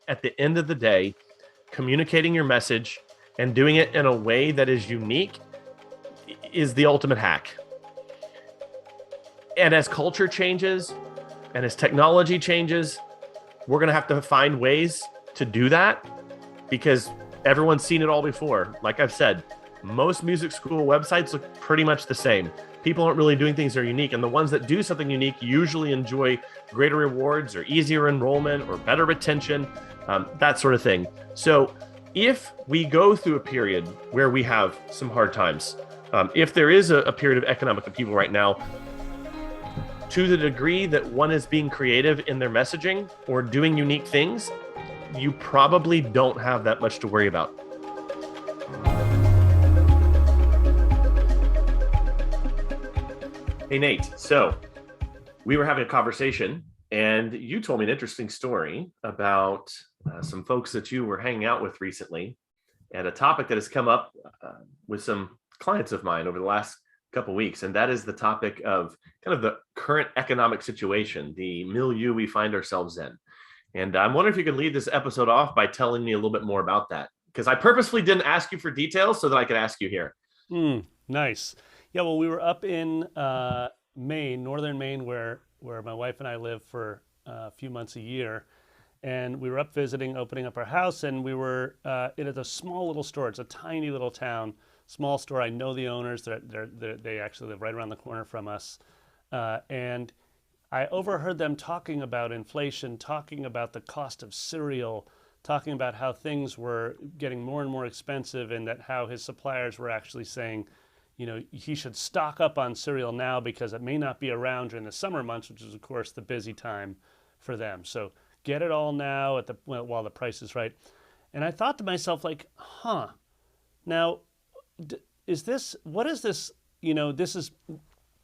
at the end of the day, communicating your message and doing it in a way that is unique is the ultimate hack. And as culture changes and as technology changes, we're going to have to find ways to do that because everyone's seen it all before. Like I've said, most music school websites look pretty much the same. People aren't really doing things that are unique. And the ones that do something unique usually enjoy greater rewards or easier enrollment or better retention, that sort of thing. So if we go through a period where we have some hard times, if there is a period of economic upheaval right now, to the degree that one is being creative in their messaging or doing unique things, you probably don't have that much to worry about. Hey, Nate. So we were having a conversation and you told me an interesting story about some folks that you were hanging out with recently and a topic that has come up with some clients of mine over the last couple of weeks. And that is the topic of kind of the current economic situation, the milieu we find ourselves in. And I'm wondering if you could lead this episode off by telling me a little bit more about that, because I purposefully didn't ask you for details so that I could ask you here. Nice. Yeah, well, we were up in Maine, northern Maine, where my wife and I live for a few months a year. And we were up visiting, opening up our house, and we were in a small little store. It's a tiny little town, small store. I know the owners. They actually live right around the corner from us. And I overheard them talking about inflation, talking about the cost of cereal, talking about how things were getting more and more expensive, and that how his suppliers were actually saying, you know, he should stock up on cereal now because it may not be around during the summer months, which is, of course, the busy time for them. So get it all now while the price is right. And I thought to myself, like, now, what is this? You know,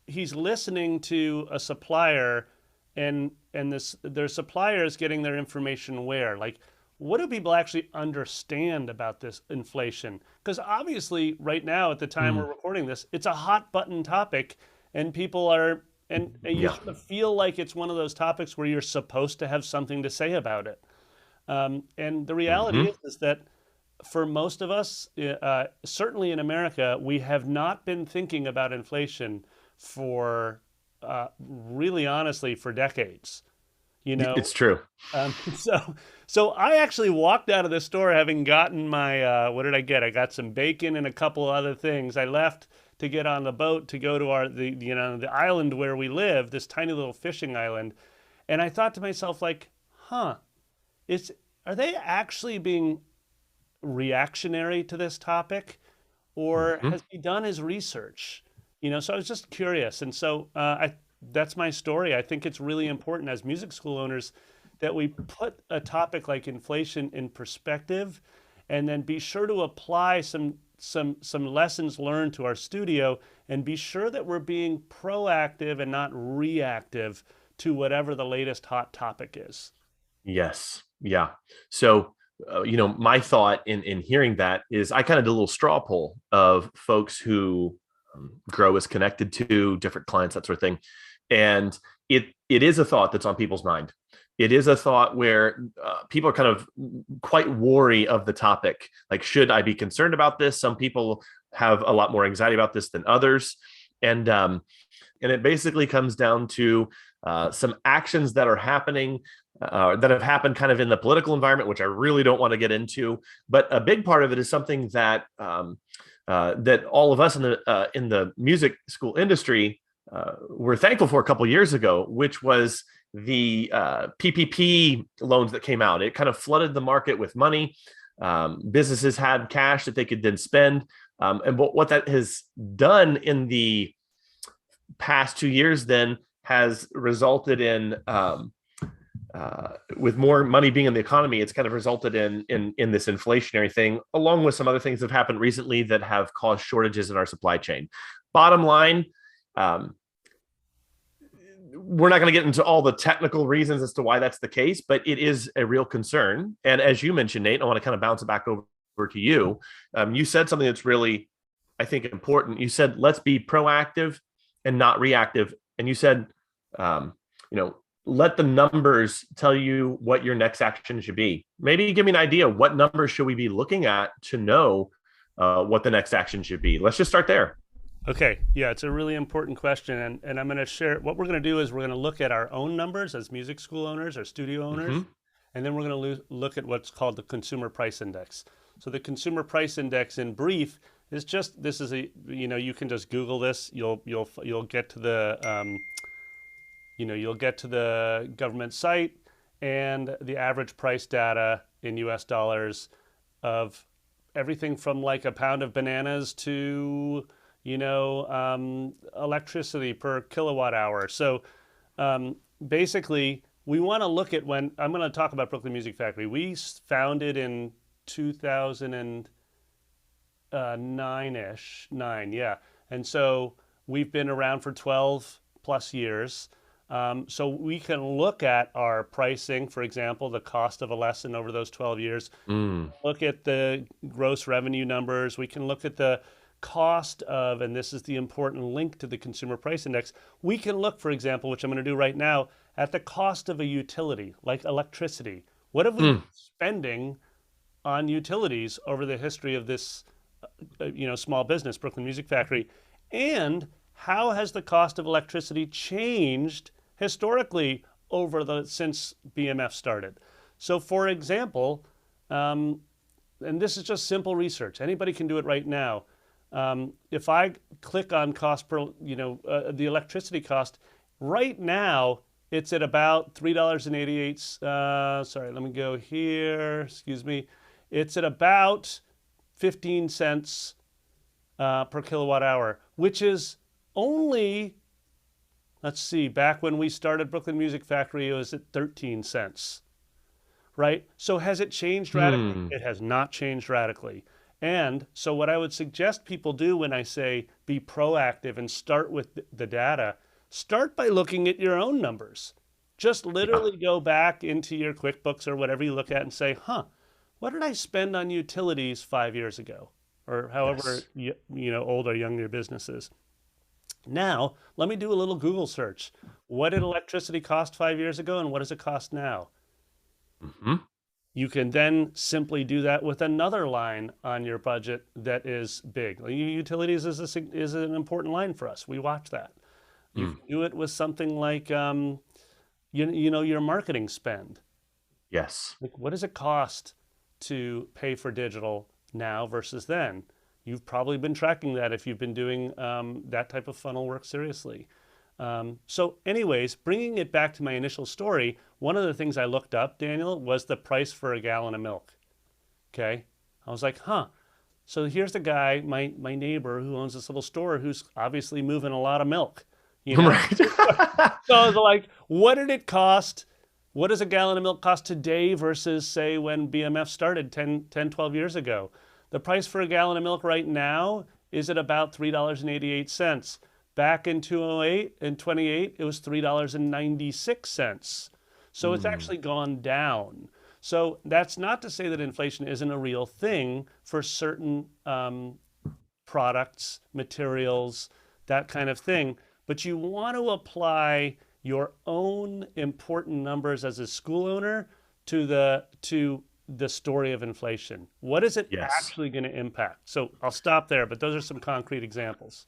he's listening to a supplier, and their supplier is getting their information where? Like, what do people actually understand about this inflation? Because obviously, right now, at the time we're recording this, it's a hot button topic, and people are, and you sort of feel like it's one of those topics where you're supposed to have something to say about it. And the reality is that for most of us, certainly in America, we have not been thinking about inflation for really honestly for decades. You know, It's true. So I actually walked out of the store having gotten my what did I get? I got some bacon and a couple other things. I left to get on the boat to go to the island where we live, this tiny little fishing island, and I thought to myself, like, are they actually being reactionary to this topic, or has he done his research? You know, so I was just curious, and so that's my story. I think it's really important as music school owners that we put a topic like inflation in perspective, and then be sure to apply some lessons learned to our studio, and be sure that we're being proactive and not reactive to whatever the latest hot topic is. Yes. Yeah. So, my thought in hearing that is I kind of did a little straw poll of folks who Grow is connected to, different clients, that sort of thing. And it is a thought that's on people's mind. It is a thought where people are kind of quite wary of the topic. Like, should I be concerned about this? Some people have a lot more anxiety about this than others. And it basically comes down to some actions that are happening, that have happened kind of in the political environment, which I really don't want to get into. But a big part of it is something that that all of us in the music school industry were thankful for a couple of years ago, which was the PPP loans that came out. It kind of flooded the market with money. Businesses had cash that they could then spend. And what that has done in the past 2 years then has resulted in, with more money being in the economy, it's kind of resulted in this inflationary thing, along with some other things that have happened recently that have caused shortages in our supply chain. Bottom line, we're not going to get into all the technical reasons as to why that's the case, but it is a real concern. And as you mentioned, Nate, I want to kind of bounce it back over to you. You said something that's really, I think, important. You said, let's be proactive and not reactive. And you said, let the numbers tell you what your next action should be. Maybe give me an idea. What numbers should we be looking at to know what the next action should be? Let's just start there. Okay, yeah, it's a really important question, and I'm going to share. What we're going to do is we're going to look at our own numbers as music school owners or studio owners, Mm-hmm. and then we're going to look at what's called the Consumer Price Index. So the Consumer Price Index, in brief, is just this is a you can just Google this. You'll get to the you'll get to the government site and the average price data in U.S. dollars of everything from like a pound of bananas to electricity per kilowatt hour. So basically, we want to look at when I'm going to talk about Brooklyn Music Factory. We founded in 2009-ish, yeah. And so we've been around for 12 plus years. So we can look at our pricing, for example, the cost of a lesson over those 12 years, Mm. look at the gross revenue numbers. We can look at the cost of, and this is the important link to the Consumer Price Index. We can look, for example, which I'm going to do right now, at the cost of a utility like electricity. What have we been spending on utilities over the history of this, small business, Brooklyn Music Factory? And how has the cost of electricity changed historically since BMF started? So, for example, and this is just simple research. Anybody can do it right now. If I click on cost per, the electricity cost, right now it's at about $3.88. Sorry, let me go here. Excuse me. It's at about 15 cents per kilowatt hour, which is only, let's see, back when we started Brooklyn Music Factory, it was at 13 cents, right? So has it changed radically? It has not changed radically. And so what I would suggest people do when I say be proactive and start with the data, start by looking at your own numbers. Just literally go back into your QuickBooks or whatever you look at and say, what did I spend on utilities 5 years ago? Or however old or young your business is. Now, let me do a little Google search. What did electricity cost 5 years ago and what does it cost now? Mm-hmm. You can then simply do that with another line on your budget that is big. Utilities is an important line for us. We watch that. You can do it with something like, your marketing spend. Yes. Like, what does it cost to pay for digital now versus then? You've probably been tracking that if you've been doing that type of funnel work seriously. So anyways, bringing it back to my initial story, one of the things I looked up, Daniel, was the price for a gallon of milk. Okay. I was like, so here's the guy, my neighbor who owns this little store who's obviously moving a lot of milk. Right. So I was like, what did it cost? What does a gallon of milk cost today versus, say, when BMF started 10, 12 years ago? The price for a gallon of milk right now is at about $3.88. Back in 2008 and 28, it was $3.96. So it's actually gone down. So that's not to say that inflation isn't a real thing for certain products, materials, that kind of thing. But you want to apply your own important numbers as a school owner to the story of inflation. What is it actually going to impact? So I'll stop there, but those are some concrete examples.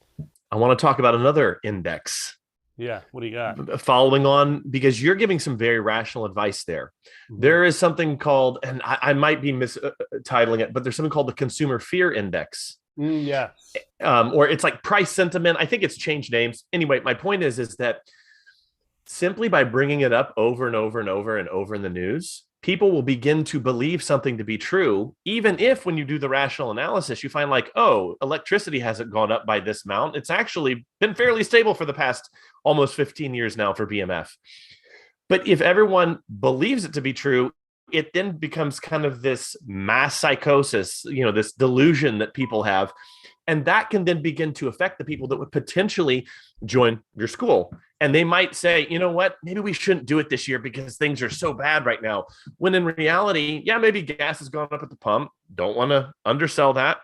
I want to talk about another index. Yeah, what do you got? Following on, because you're giving some very rational advice there. Mm-hmm. There is something called, and I might be mistitling it, but there's something called the Consumer Fear Index. Yeah. Or it's like price sentiment. I think it's changed names. Anyway, my point is that simply by bringing it up over and over and over and over in the news, people will begin to believe something to be true, even if when you do the rational analysis, you find like, oh, electricity hasn't gone up by this amount. It's actually been fairly stable for the past almost 15 years now for BMF. But if everyone believes it to be true, it then becomes kind of this mass psychosis, this delusion that people have. And that can then begin to affect the people that would potentially join your school. And they might say, you know what, maybe we shouldn't do it this year because things are so bad right now. When in reality, maybe gas has gone up at the pump. Don't want to undersell that.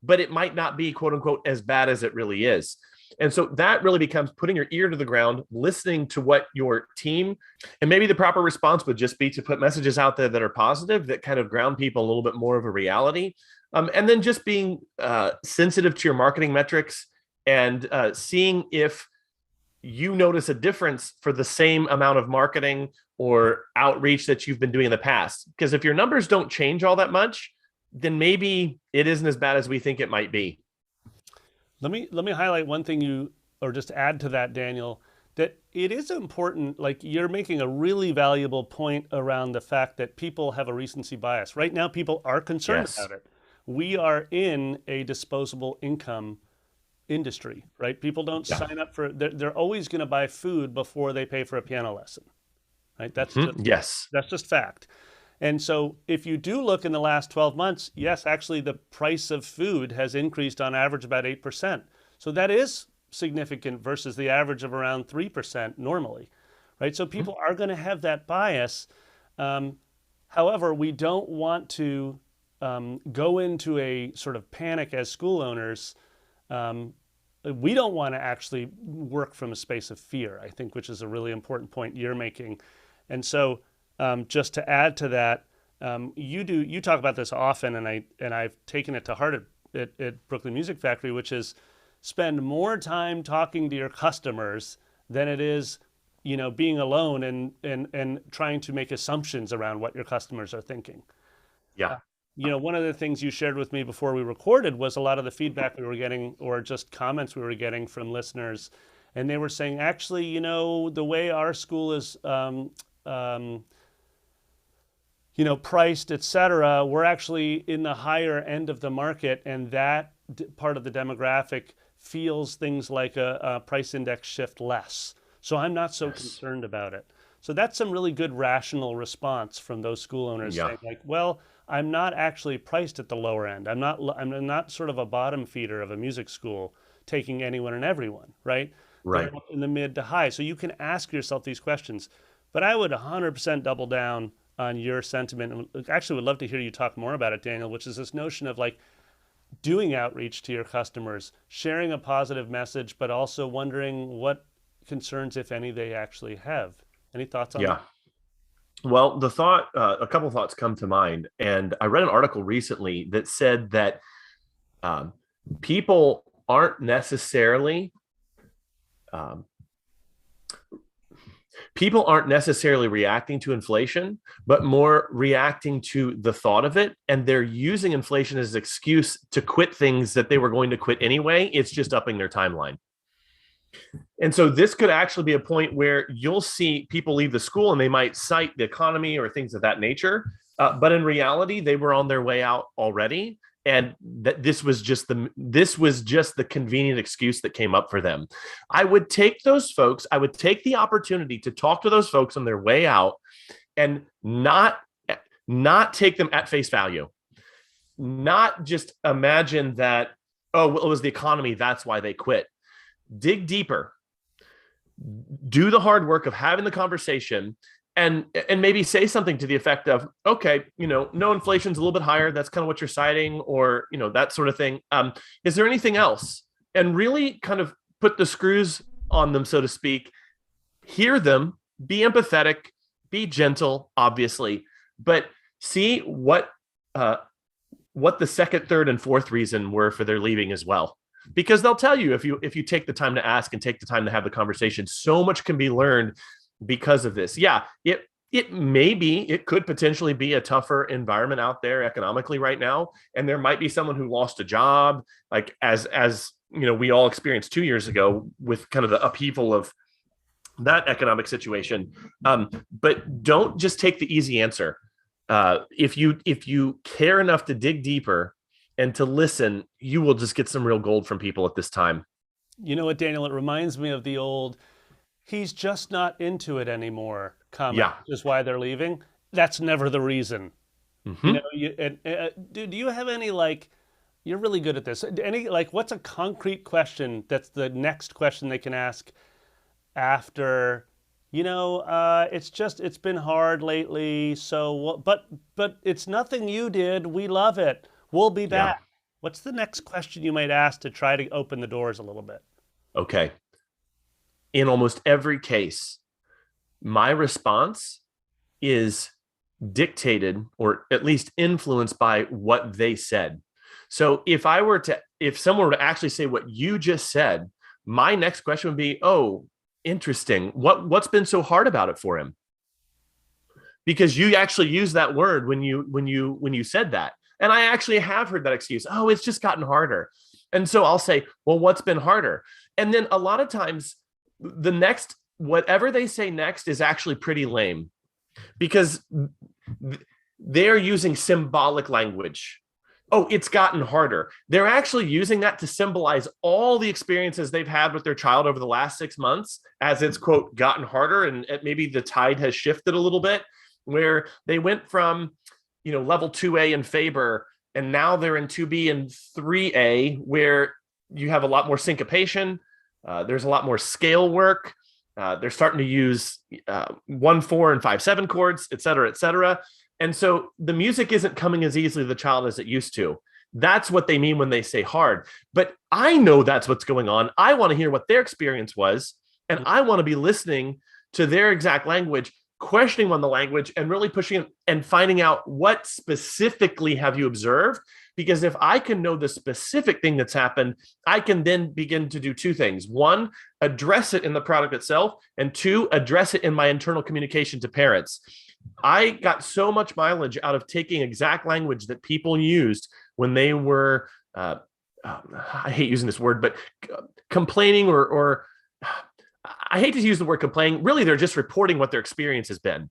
But it might not be, quote unquote, as bad as it really is. And so that really becomes putting your ear to the ground, listening to what your team, and maybe the proper response would just be to put messages out there that are positive, that kind of ground people a little bit more of a reality. And then just being sensitive to your marketing metrics and seeing if you notice a difference for the same amount of marketing or outreach that you've been doing in the past. Because if your numbers don't change all that much, then maybe it isn't as bad as we think it might be. Let me highlight one thing or just add to that, Daniel, that it is important, like you're making a really valuable point around the fact that people have a recency bias. Right now, people are concerned Yes. about it. We are in a disposable income industry, right? People don't Yeah. sign up for, they're always going to buy food before they pay for a piano lesson, right? Yes. That's just fact. And so if you do look in the last 12 months, yes, actually the price of food has increased on average about 8%. So that is significant versus the average of around 3% normally, right? So people are going to have that bias. However, we don't want to go into a sort of panic as school owners. We don't want to actually work from a space of fear, I think, which is a really important point you're making. And so just to add to that, you talk about this often, and I've taken it to heart at Brooklyn Music Factory, which is spend more time talking to your customers than it is, being alone and trying to make assumptions around what your customers are thinking. Yeah. One of the things you shared with me before we recorded was a lot of the feedback we were getting, or just comments we were getting from listeners, and they were saying, actually, the way our school is priced, et cetera, we're actually in the higher end of the market, and that part of the demographic feels things like a price index shift less. So I'm not so concerned about it. So that's some really good rational response from those school owners saying like, well, I'm not actually priced at the lower end. I'm not sort of a bottom feeder of a music school taking anyone and everyone, right? Right. They're up in the mid to high. So you can ask yourself these questions. But I would 100% double down on your sentiment. And actually would love to hear you talk more about it, Daniel, which is this notion of like doing outreach to your customers, sharing a positive message, but also wondering what concerns, if any, they actually have. Any thoughts on Yeah. that? Well, a couple of thoughts come to mind. And I read an article recently that said that um, people aren't necessarily um, people aren't necessarily reacting to inflation, but more reacting to the thought of it. And they're using inflation as an excuse to quit things that they were going to quit anyway. It's just upping their timeline. And so this could actually be a point where you'll see people leave the school and they might cite the economy or things of that nature. But in reality, they were on their way out already. And that this was just the convenient excuse that came up for them. I would take the opportunity to talk to those folks on their way out and not take them at face value. Not just imagine that, oh, well, it was the economy, that's why they quit. Dig deeper, do the hard work of having the conversation, and maybe say something to the effect of, okay, no, inflation's a little bit higher, that's kind of what you're citing, or that sort of thing. Is there anything else? And really kind of put the screws on them, so to speak. Hear them, be empathetic, be gentle, obviously, but see what the second, third, and fourth reason were for their leaving as well. Because they'll tell you, if you take the time to ask and take the time to have the conversation, so much can be learned because of this. Yeah, it could potentially be a tougher environment out there economically right now, and there might be someone who lost a job, like as we all experienced 2 years ago with kind of the upheaval of that economic situation. But don't just take the easy answer. If you care enough to dig deeper and to listen, you will just get some real gold from people at this time. You know what, Daniel? It reminds me of the old, he's just not into it anymore comment, Yeah. which is why they're leaving. That's never the reason. Mm-hmm. Do you have any, like, you're really good at this. Any, like, what's a concrete question that's the next question they can ask after, it's been hard lately. So, but it's nothing you did. We love it. We'll be Yeah. back. What's the next question you might ask to try to open the doors a little bit? Okay. In almost every case, my response is dictated or at least influenced by what they said. So if someone were to actually say what you just said, my next question would be, oh, interesting. What's been so hard about it for him? Because you actually used that word when you said that. And I actually have heard that excuse. Oh, it's just gotten harder. And so I'll say, well, what's been harder? And then a lot of times the next whatever they say next is actually pretty lame because they're using symbolic language. Oh, it's gotten harder. They're actually using that to symbolize all the experiences they've had with their child over the last 6 months as it's, quote, gotten harder. And maybe the tide has shifted a little bit where they went from, level 2A in Faber, and now they're in 2B and 3A, where you have a lot more syncopation. There's a lot more scale work. They're starting to use 1/4 and 5/7 chords, et cetera, et cetera. And so the music isn't coming as easily to the child as it used to. That's what they mean when they say hard. But I know that's what's going on. I want to hear what their experience was, and I want to be listening to their exact language, questioning on the language, and really pushing it and finding out what specifically have you observed. Because if I can know the specific thing that's happened, I can then begin to do two things. One, address it in the product itself, and two, address it in my internal communication to parents. I got so much mileage out of taking exact language that people used when they were, I hate using this word, but complaining or I hate to use the word complaining. Really, they're just reporting what their experience has been.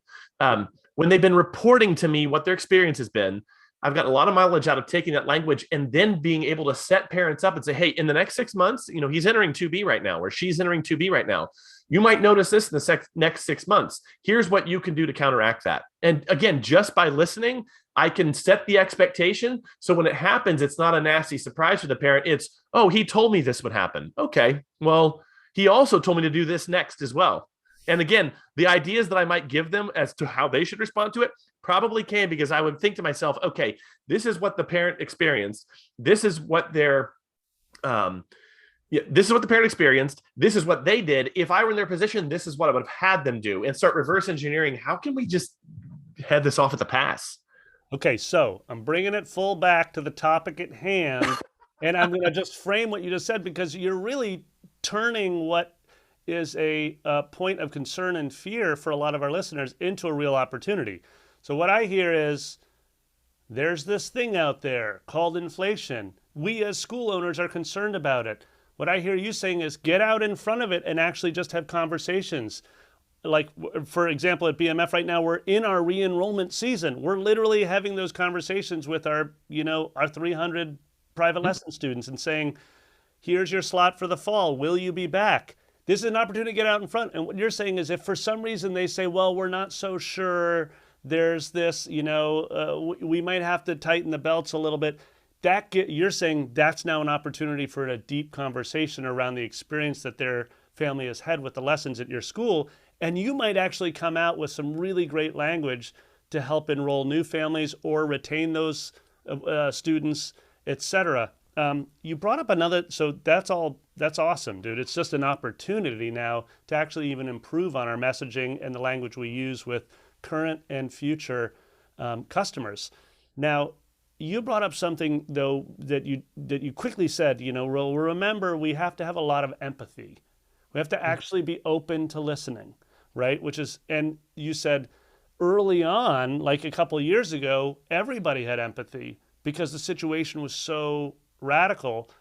When they've been reporting to me what their experience has been, I've got a lot of mileage out of taking that language and then being able to set parents up and say, hey, in the next 6 months, he's entering 2B right now, or she's entering 2B right now. You might notice this in the next 6 months. Here's what you can do to counteract that. And again, just by listening, I can set the expectation. So when it happens, it's not a nasty surprise for the parent. It's, oh, he told me this would happen. Okay, well, he also told me to do this next as well. And again, the ideas that I might give them as to how they should respond to it probably can, because I would think to myself, okay, this is what the parent experienced. This is what this is what the parent experienced. This is what they did. If I were in their position, this is what I would have had them do, and start reverse engineering. How can we just head this off at the pass? Okay, so I'm bringing it full back to the topic at hand, and I'm going to just frame what you just said, because you're really turning what is a point of concern and fear for a lot of our listeners into a real opportunity. So what I hear is, there's this thing out there called inflation. We as school owners are concerned about it. What I hear you saying is, get out in front of it and actually just have conversations. Like, for example, at BMF right now, we're in our re-enrollment season. We're literally having those conversations with our 300 private lesson students and saying, here's your slot for the fall. Will you be back? This is an opportunity to get out in front. And what you're saying is, if for some reason they say, well, we're not so sure, there's this, we might have to tighten the belts a little bit. You're saying that's now an opportunity for a deep conversation around the experience that their family has had with the lessons at your school. And you might actually come out with some really great language to help enroll new families or retain those students, etc. You brought up another, so that's awesome, dude. It's just an opportunity now to actually even improve on our messaging and the language we use with current and future customers. Now, you brought up something, though, that you quickly said, well, remember, we have to have a lot of empathy. We have to actually be open to listening, right? And you said early on, like a couple of years ago, everybody had empathy because the situation was so radical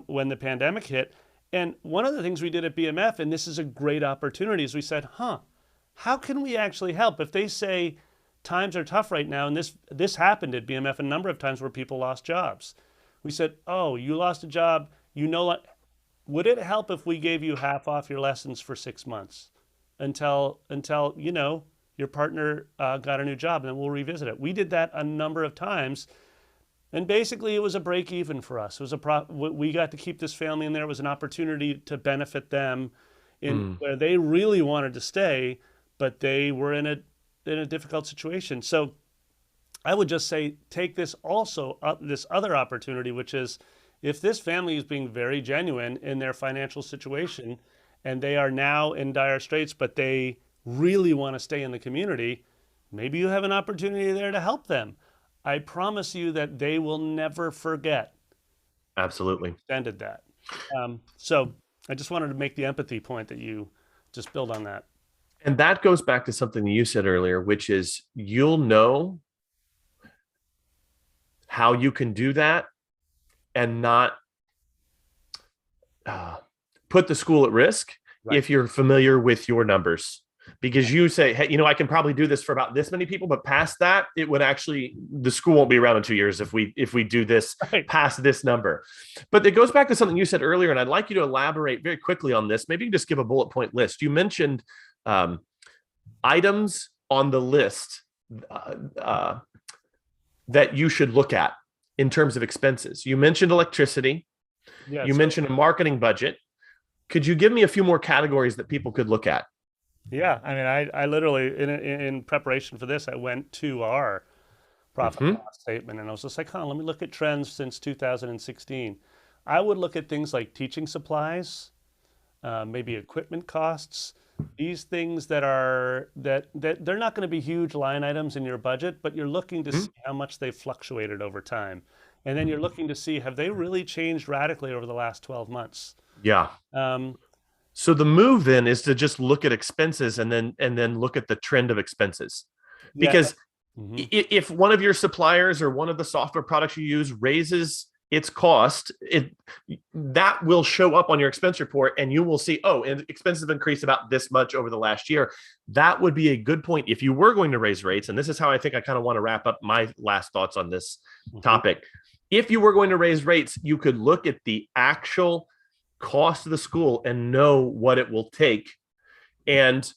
when the pandemic hit. And one of the things we did at BMF, and this is a great opportunity, is we said, how can we actually help? If they say times are tough right now, and this happened at BMF a number of times where people lost jobs. We said, oh, you lost a job, would it help if we gave you half off your lessons for 6 months until your partner got a new job, and then we'll revisit it. We did that a number of times. And basically, it was a break even for us. It was we got to keep this family in there. It was an opportunity to benefit them where they really wanted to stay, but they were in a difficult situation. So I would just say, take this also, this other opportunity, which is, if this family is being very genuine in their financial situation and they are now in dire straits, but they really want to stay in the community, maybe you have an opportunity there to help them. I promise you that they will never forget Absolutely. extended that. So I just wanted to make the empathy point that you just build on that. And that goes back to something you said earlier, which is you'll know how you can do that and not uh, put the school at risk Right. if you're familiar with your numbers. Because you say, hey, I can probably do this for about this many people, but past that, it would actually the school won't be around in 2 years if we do this Right. past this number. But it goes back to something you said earlier, and I'd like you to elaborate very quickly on this. Maybe you can just give a bullet point list. You mentioned um, items on the list uh, uh, that you should look at in terms of expenses. You mentioned electricity. Yeah. You mentioned a marketing budget. Could you give me a few more categories that people could look at? Yeah. I mean, I literally, in preparation for this, I went to our profit and Mm-hmm. loss statement and I was just like, let me look at trends since 2016. I would look at things like teaching supplies, maybe equipment costs, these things that are that they're not going to be huge line items in your budget, but you're looking to Mm-hmm. see how much they've fluctuated over time. And then you're looking to see have they really changed radically over the last 12 months? Yeah. Um, So the move then is to just look at expenses and then look at the trend of expenses. yeah. Because Mhm. if one of your suppliers or one of the software products you use raises its cost, that will show up on your expense report and you will see, oh, and expenses have increased about this much over the last year. That would be a good point if you were going to raise rates. And this is how I think I kind of want to wrap up my last thoughts on this Mhm. topic. If you were going to raise rates, you could look at the actual cost of the school and know what it will take. And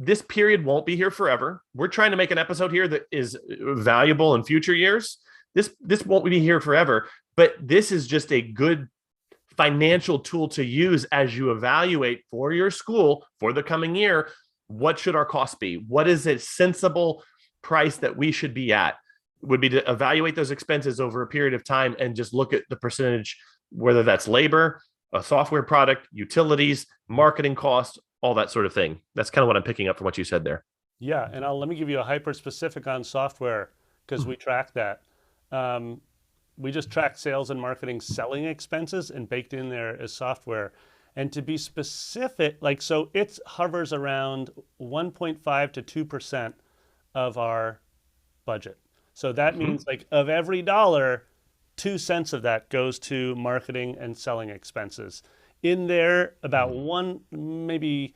this period won't be here forever. We're trying to make an episode here that is valuable in future years. This won't be here forever, but this is just a good financial tool to use as you evaluate for your school for the coming year. What should our cost be? What is a sensible price that we should be at? Would be to evaluate those expenses over a period of time and just look at the percentage, whether that's labor, a software product, utilities, marketing costs, all that sort of thing. That's kind of what I'm picking up from what you said there. Yeah, and let me give you a hyper specific on software because we track that. Um, we just track sales and marketing selling expenses and baked in there is software. And to be specific, like so it hovers around 1.5 to 2% of our budget. So that Mm-hmm. means like of every dollar, 2 cents of that goes to marketing and selling expenses. In there, about one, maybe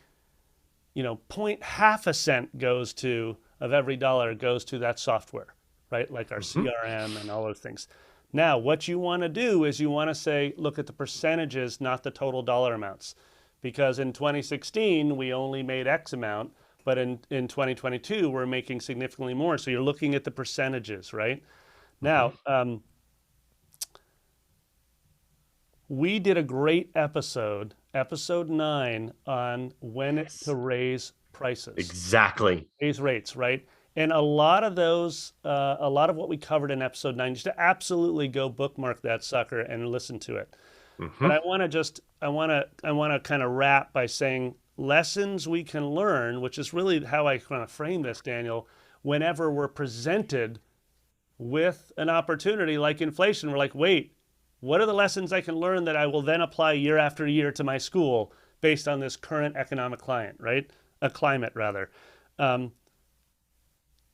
point half a cent goes to of every dollar goes to that software, right? Like our Mm-hmm. CRM and all those things. Now, what you want to do is you want to say, look at the percentages, not the total dollar amounts. Because in 2016, we only made X amount, but in 2022, we're making significantly more. So you're looking at the percentages, right? Mm-hmm. Now, we did a great episode 9, on when to Yes. raise prices, Exactly. raise rates, right? And a lot of those, a lot of what we covered in episode 9, just to absolutely go bookmark that sucker and listen to it. But Mm-hmm. I want to kind of wrap by saying lessons we can learn, which is really how I kind of frame this, Daniel. Whenever we're presented with an opportunity like inflation, we're like, wait, what are the lessons I can learn that I will then apply year after year to my school based on this current economic climate, right? A climate rather. Um,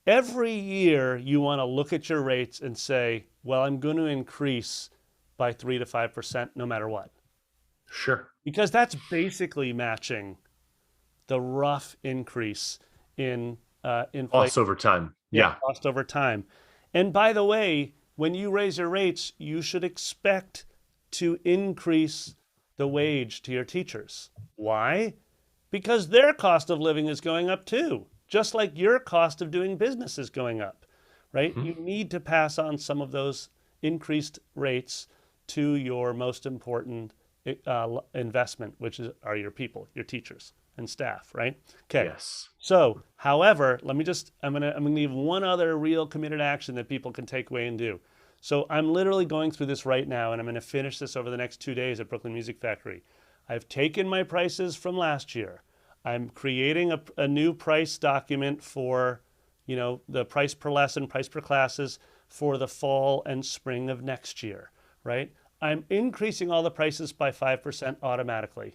every year you want to look at your rates and say, well, I'm going to increase by 3 to 5% no matter what. Sure. Because that's basically matching the rough increase in inflation, Costs over time. yeah, Yeah. cost over time. And by the way, when you raise your rates, you should expect to increase the wage to your teachers. Why? Because their cost of living is going up too, just like your cost of doing business is going up, right? Mm-hmm. You need to pass on some of those increased rates to your most important investment, which are your people, your teachers and staff, right? Okay. Yes. So, however, I'm gonna give one other real committed action that people can take away and do. So I'm literally going through this right now, and I'm going to finish this over the next 2 days at Brooklyn Music Factory. I've taken my prices from last year. I'm creating a new price document for, the price per lesson, price per classes for the fall and spring of next year, right? I'm increasing all the prices by 5% automatically.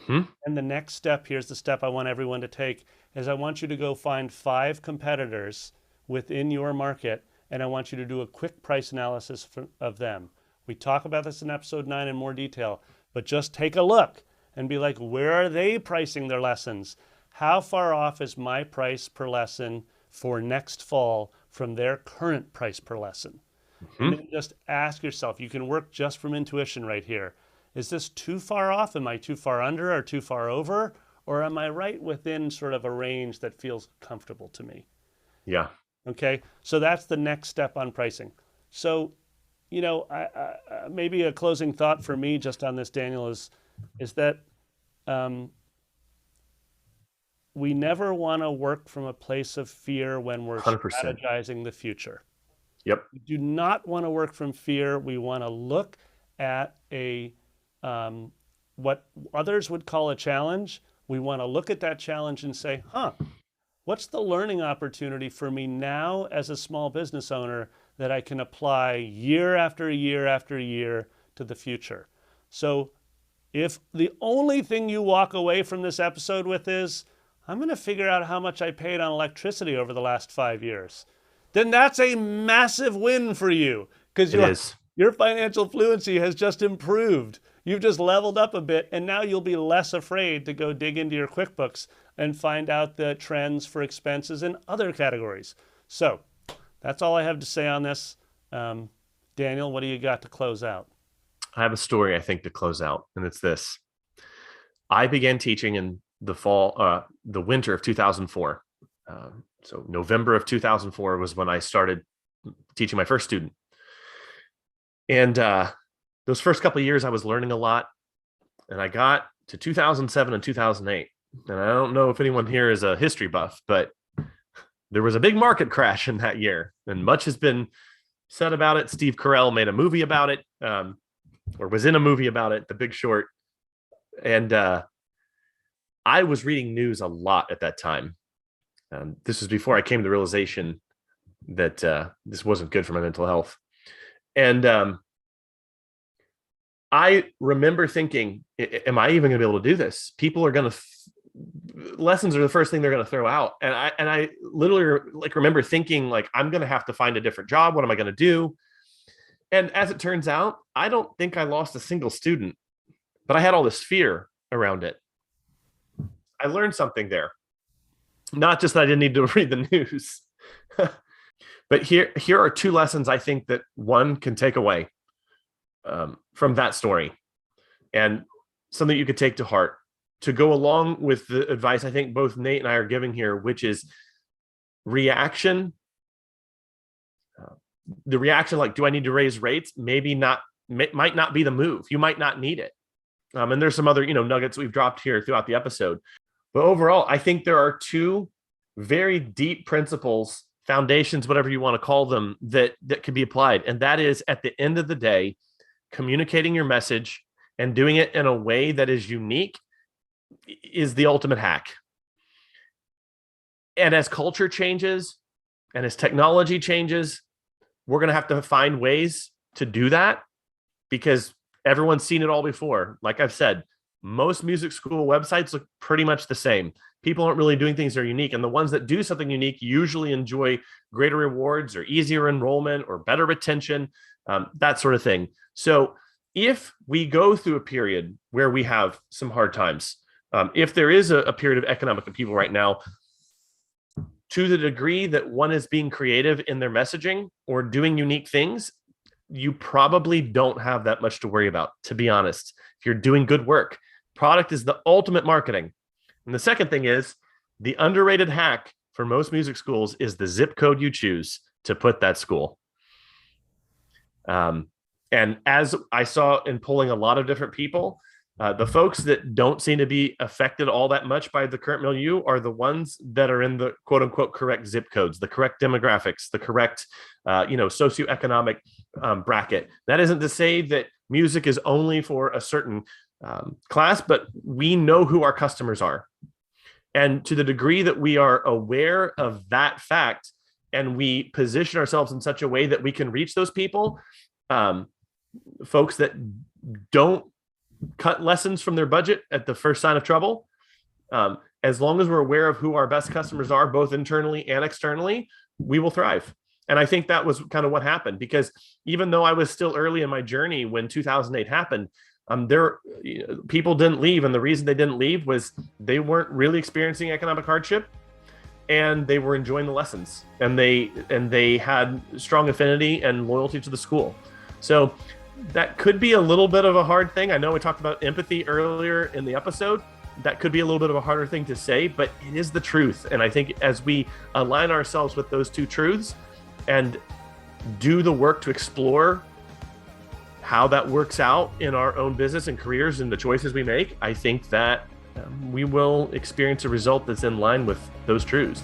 Hmm. And the next step, here's the step I want everyone to take, is I want you to go find 5 competitors within your market, and I want you to do a quick price analysis of them. We talk about this in episode 9 in more detail, but just take a look and be like, where are they pricing their lessons? How far off is my price per lesson for next fall from their current price per lesson? And Hmm. then just ask yourself, you can work just from intuition right here. Is this too far off? Am I too far under or too far over? Or am I right within sort of a range that feels comfortable to me? Yeah. Okay, so that's the next step on pricing. So, maybe a closing thought for me just on this, Daniel, is that um, we never want to work from a place of fear when we're 100%. strategizing the future. Yep. We do not want to work from fear. We want to look at what others would call a challenge. We want to look at that challenge and say, what's the learning opportunity for me now as a small business owner that I can apply year after year after year to the future? So if the only thing you walk away from this episode with is, I'm going to figure out how much I paid on electricity over the last 5 years, then that's a massive win for you, because It is. your financial fluency has just improved. You've just leveled up a bit, and now you'll be less afraid to go dig into your QuickBooks and find out the trends for expenses in other categories. So that's all I have to say on this. Daniel, what do you got to close out? I have a story, I think, to close out, and it's this. I began teaching in the winter of 2004. So November of 2004 was when I started teaching my first student. And those first couple of years, I was learning a lot. And I got to 2007 and 2008. And I don't know if anyone here is a history buff, but there was a big market crash in that year. And much has been said about it. Steve Carell made a movie about it, or was in a movie about it, The Big Short. And I was reading news a lot at that time. This was before I came to the realization that this wasn't good for my mental health. And I remember thinking, am I even going to be able to do this? People are going to lessons are the first thing they're going to throw out. And I literally remember thinking, I'm going to have to find a different job. What am I going to do? And as it turns out, I don't think I lost a single student, but I had all this fear around it. I learned something there. Not just that I didn't need to read the news, but here are 2 lessons I think that one can take away from that story, and something you could take to heart to go along with the advice I think both Nate and I are giving here, which is reaction. The reaction, do I need to raise rates? Maybe not, might not be the move. You might not need it. And there's some other, nuggets we've dropped here throughout the episode. But overall, I think there are 2 very deep principles, foundations, whatever you want to call them, that can be applied. And that is, at the end of the day, communicating your message and doing it in a way that is unique is the ultimate hack. And as culture changes and as technology changes, we're going to have to find ways to do that, because everyone's seen it all before. Like I've said, most music school websites look pretty much the same. People aren't really doing things that are unique. And the ones that do something unique usually enjoy greater rewards or easier enrollment or better retention, that sort of thing. So if we go through a period where we have some hard times, if there is a period of economic upheaval right now, to the degree that one is being creative in their messaging or doing unique things, you probably don't have that much to worry about, to be honest. If you're doing good work, product is the ultimate marketing. And the second thing is, the underrated hack for most music schools is the zip code you choose to put that school. And as I saw in polling a lot of different people, The folks that don't seem to be affected all that much by the current milieu are the ones that are in the quote unquote correct zip codes, the correct demographics, the correct, socioeconomic bracket. That isn't to say that music is only for a certain class, but we know who our customers are. And to the degree that we are aware of that fact and we position ourselves in such a way that we can reach those people, folks that don't cut lessons from their budget at the first sign of trouble, as long as we're aware of who our best customers are, both internally and externally, we will thrive. And I think that was kind of what happened, because even though I was still early in my journey when 2008 happened, people didn't leave. And the reason they didn't leave was they weren't really experiencing economic hardship, and they were enjoying the lessons, and they had strong affinity and loyalty to the school. So that could be a little bit of a hard thing. I know we talked about empathy earlier in the episode. That could be a little bit of a harder thing to say, but it is the truth. And I think as we align ourselves with those two truths and do the work to explore how that works out in our own business and careers and the choices we make, I think that we will experience a result that's in line with those truths.